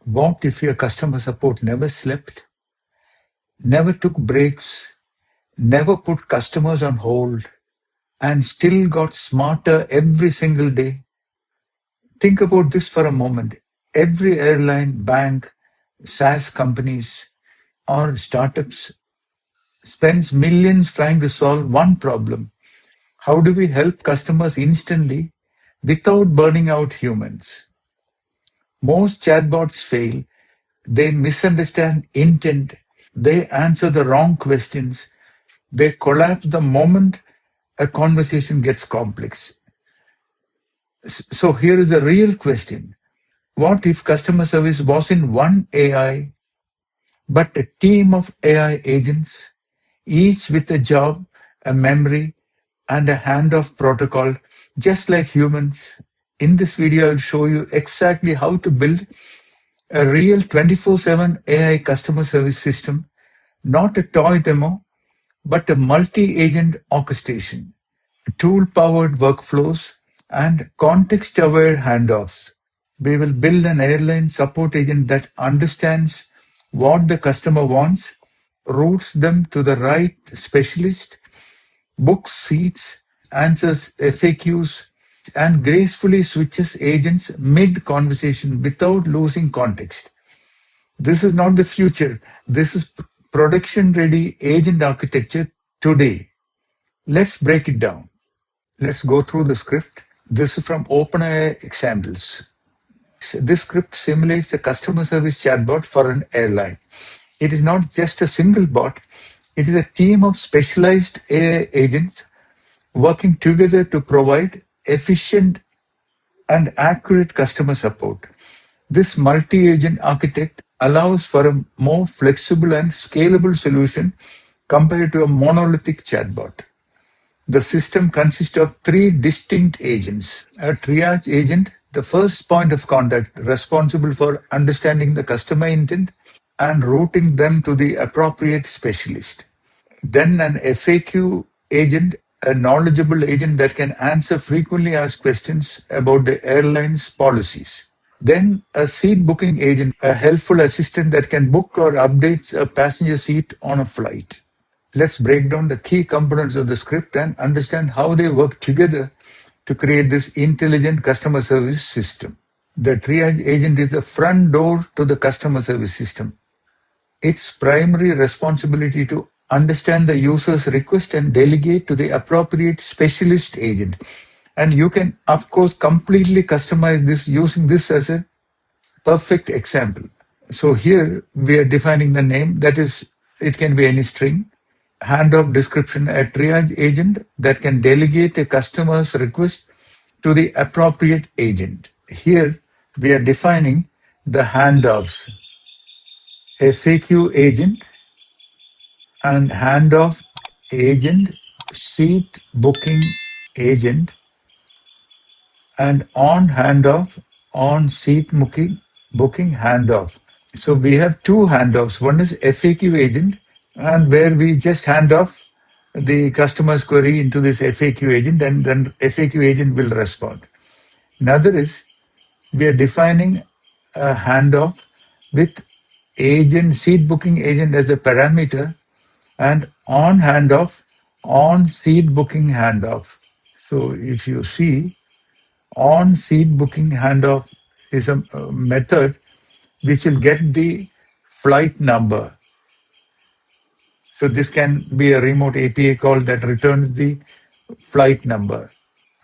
What if your customer support never slept, never took breaks, never put customers on hold, and still got smarter every single day? Think about this for a moment. Every airline, bank, SaaS companies, or startups spends millions trying to solve one problem. How do we help customers instantly without burning out humans? Most chatbots fail. They misunderstand intent. They answer the wrong questions. They collapse the moment a conversation gets complex. So here is a real question. What if customer service wasn't one AI, but a team of AI agents, each with a job, a memory, and a handoff protocol, just like humans? In this video, I'll show you exactly how to build a real 24/7 AI customer service system, not a toy demo, but a multi-agent orchestration, tool-powered workflows, and context-aware handoffs. We will build an airline support agent that understands what the customer wants, routes them to the right specialist, books seats, answers FAQs, and gracefully switches agents mid-conversation without losing context. This is not the future. This is production-ready agent architecture today. Let's break it down. Let's go through the script. This is from OpenAI examples. This script simulates a customer service chatbot for an airline. It is not just a single bot, it is a team of specialized AI agents working together to provide efficient and accurate customer support. This multi-agent architect allows for a more flexible and scalable solution compared to a monolithic chatbot. The system consists of three distinct agents. A triage agent, the first point of contact responsible for understanding the customer intent and routing them to the appropriate specialist. Then an FAQ agent, a knowledgeable agent that can answer frequently asked questions about the airline's policies. Then a seat booking agent, a helpful assistant that can book or update a passenger seat on a flight. Let's break down the key components of the script and understand how they work together to create this intelligent customer service system. The triage agent is the front door to the customer service system. Its primary responsibility to understand the user's request and delegate to the appropriate specialist agent. And you can, of course, completely customize this using this as a perfect example. So here we are defining the name, that is, it can be any string. Handoff description, a triage agent that can delegate a customer's request to the appropriate agent. Here we are defining the handoffs, FAQ agent and handoff agent, seat booking agent, and on handoff, on seat booking handoff. So we have two handoffs. One is FAQ agent, and where we just hand off the customer's query into this FAQ agent, and then FAQ agent will respond. Another is we are defining a handoff with agent, seat booking agent as a parameter, and on handoff, on seat booking handoff. So if you see, on seat booking handoff is a method which will get the flight number. So this can be a remote API call that returns the flight number.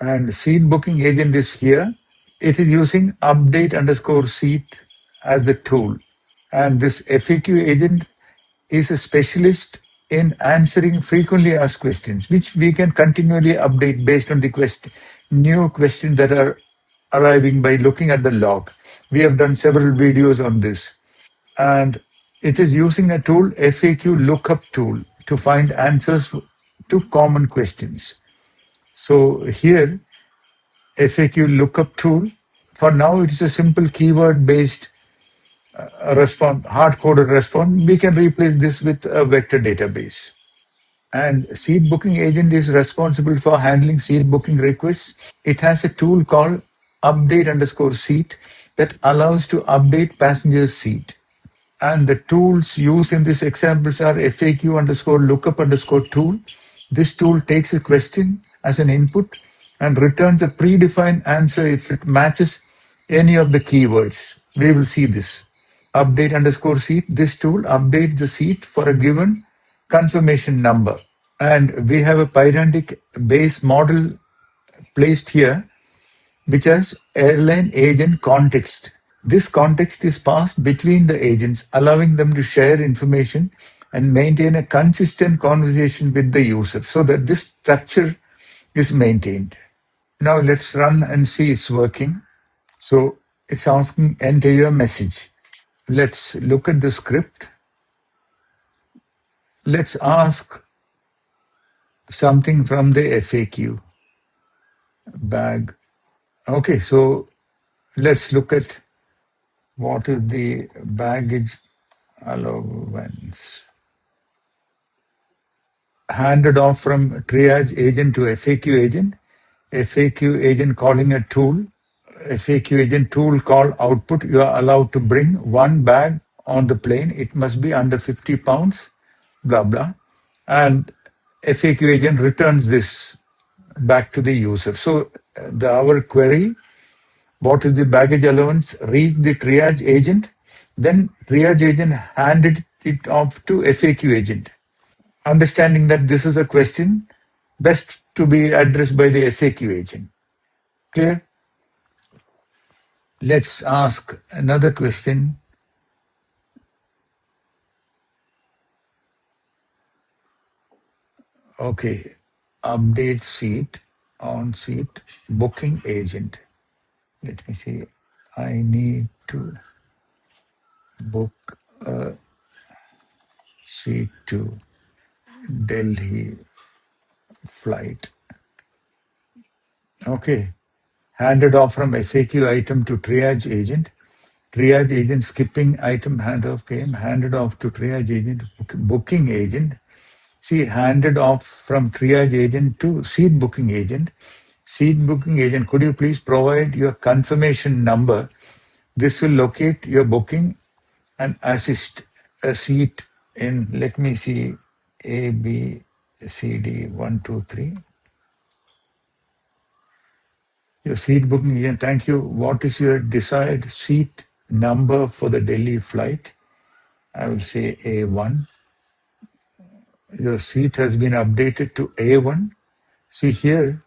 And seat booking agent is here. It is using update underscore seat as the tool. And this FAQ agent is a specialist in answering frequently asked questions, which we can continually update based on the new questions that are arriving by looking at the log. We have done several videos on this. And it is using a tool, FAQ lookup tool, to find answers to common questions. So here, FAQ lookup tool, for now it is a simple keyword-based response, hard-coded response. We can replace this with a vector database. And seat booking agent is responsible for handling seat booking requests. It has a tool called update underscore seat, that allows to update passenger's seat. And the tools used in these examples are FAQ underscore lookup underscore tool. This tool takes a question as an input and returns a predefined answer if it matches any of the keywords. We will see this. Update underscore seat. This tool updates the seat for a given confirmation number. And we have a Pydantic base model placed here, which has airline agent context. This context is passed between the agents, allowing them to share information and maintain a consistent conversation with the user so that this structure is maintained. Now let's run and see it's working. So it's asking enter your message. Let's look at the script. Let's ask something from the FAQ bag. Okay, so let's look at what is the baggage allowance. Handed off from triage agent to FAQ agent. FAQ agent calling a tool. FAQ agent tool call output. You are allowed to bring one bag on the plane. It must be under 50 pounds, blah, blah. And FAQ agent returns this back to the user. So our query, what is the baggage allowance, reached the triage agent. Then triage agent handed it off to FAQ agent. Understanding that this is a question best to be addressed by the FAQ agent. Clear? Let's ask another question. Okay, update seat, on seat, booking agent. Let me see. I need to book a seat to Delhi flight. Okay, handed off from FAQ item to triage agent. Triage agent skipping item handoff came, handed off to triage agent, booking agent. See, handed off from triage agent to seat booking agent. Seat booking agent, could you please provide your confirmation number? This will locate your booking and assist a seat in, let me see, A, B, C, D, 1, 2, 3. Your seat booking agent, thank you. What is your desired seat number for the Delhi flight? I will say A1. Your seat has been updated to A1. See here,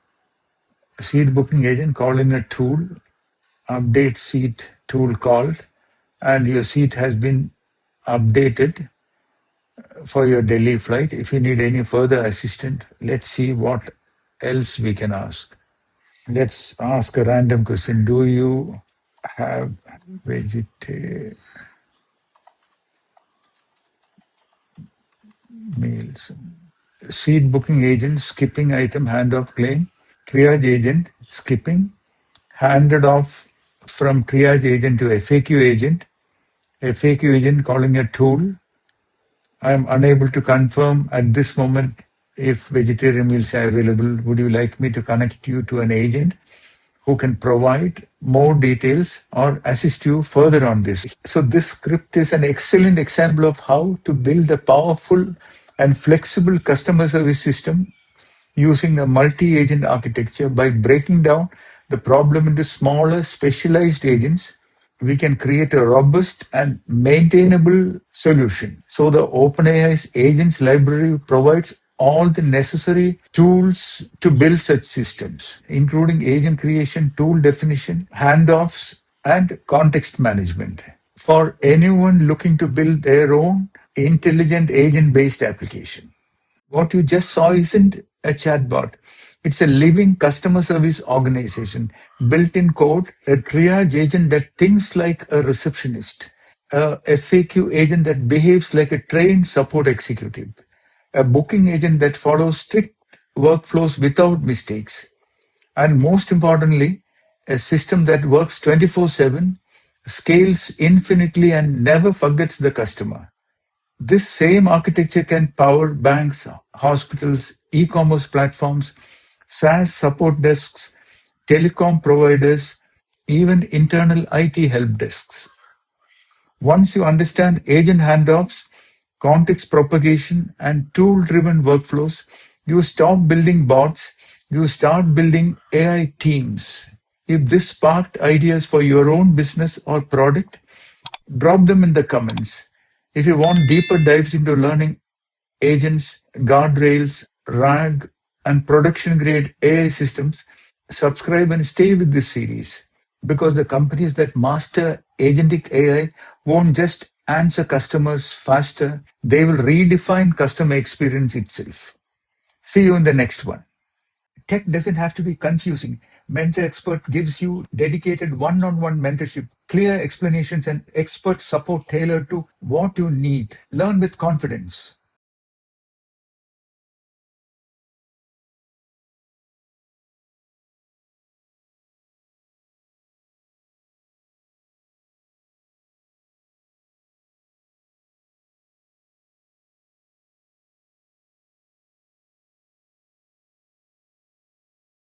seat booking agent calling a tool, update seat tool called, and your seat has been updated for your Delhi flight. If you need any further assistance, let's see what else we can ask. Let's ask a random question. Do you have vegetarian meals? Seat booking agent, skipping item, handoff claim. Triage agent, skipping, handed off from triage agent to FAQ agent. FAQ agent calling a tool. I am unable to confirm at this moment if vegetarian meals are available. Would you like me to connect you to an agent who can provide more details or assist you further on this? So this script is an excellent example of how to build a powerful and flexible customer service system using a multi-agent architecture. By breaking down the problem into smaller specialized agents, we can create a robust and maintainable solution. So the OpenAI's agents library provides all the necessary tools to build such systems, including agent creation, tool definition, handoffs, and context management. For anyone looking to build their own intelligent agent-based application. What you just saw isn't a chatbot. It's a living customer service organization, built in code, a triage agent that thinks like a receptionist, a FAQ agent that behaves like a trained support executive, a booking agent that follows strict workflows without mistakes, and most importantly, a system that works 24/7, scales infinitely, and never forgets the customer. This same architecture can power banks, hospitals, e-commerce platforms, SaaS support desks, telecom providers, even internal IT help desks. Once you understand agent handoffs, context propagation, and tool driven workflows, you stop building bots, you start building AI teams. If this sparked ideas for your own business or product, drop them in the comments. If you want deeper dives into learning agents, guardrails, RAG, and production grade AI systems, subscribe and stay with this series because the companies that master agentic AI won't just answer customers faster, they will redefine customer experience itself. See you in the next one. Tech doesn't have to be confusing. Mentor Expert gives you dedicated one on one mentorship, clear explanations, and expert support tailored to what you need. Learn with confidence.